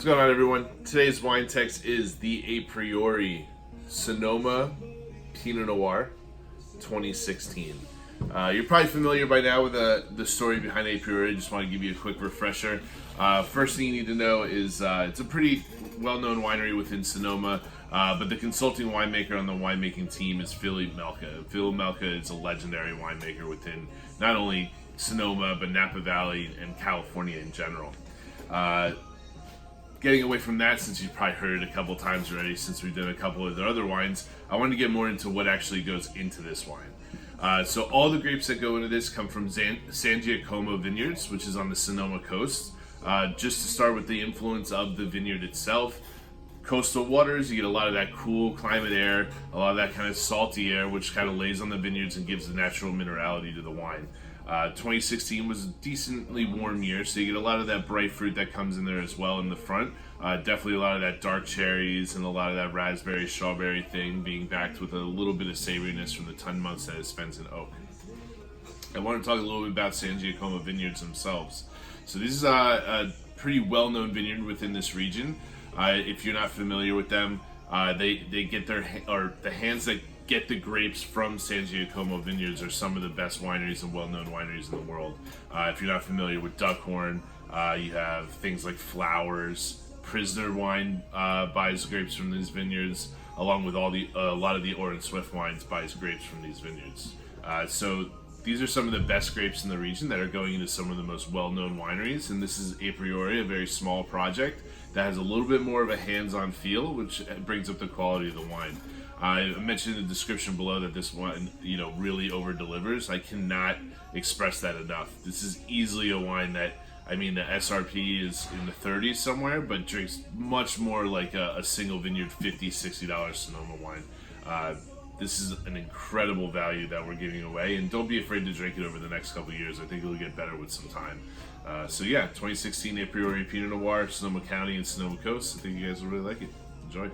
What's going on, everyone? Today's WineText is the Apriori Sonoma Pinot Noir 2016. You're probably familiar by now with the story behind Apriori. I just want to give you a quick refresher. First thing you need to know is it's a pretty well-known winery within Sonoma, but the consulting winemaker on the winemaking team is Philippe Melka. Philippe Melka is a legendary winemaker within not only Sonoma, but Napa Valley and California in general. Getting away from that, since you've probably heard it a couple times already, since we've done a couple of the other wines, I want to get more into what actually goes into this wine. So all the grapes that go into this come from Sangiacomo Vineyards, which is on the Sonoma Coast. Just to start with the influence of the vineyard itself, coastal waters, you get a lot of that cool climate air, a lot of that kind of salty air, which kind of lays on the vineyards and gives the natural minerality to the wine. 2016 was a decently warm year, so you get a lot of that bright fruit that comes in there as well in the front. Definitely a lot of that dark cherries and a lot of that raspberry, strawberry thing being backed with a little bit of savoriness from the ton months that it spends in oak. I want to talk a little bit about Sangiacomo Vineyards themselves. So this is a pretty well-known vineyard within this region. If you're not familiar with them, they get the hands that get the grapes from Sangiacomo Vineyards are some of the best wineries and well-known wineries in the world. If you're not familiar with Duckhorn, you have things like Flowers. Prisoner Wine buys grapes from these vineyards, along with a lot of the Orange Swift wines buys grapes from these vineyards. So these are some of the best grapes in the region that are going into some of the most well-known wineries, and this is Apriori, a very small project that has a little bit more of a hands-on feel, which brings up the quality of the wine. I mentioned in the description below that this wine, really over-delivers. I cannot express that enough. This is easily a wine that, the SRP is in the 30s somewhere, but drinks much more like a single vineyard $50, $60 Sonoma wine. This is an incredible value that we're giving away, and don't be afraid to drink it over the next couple of years. I think it'll get better with some time. 2016 Apriori Pinot Noir, Sonoma County and Sonoma Coast. I think you guys will really like it. Enjoy.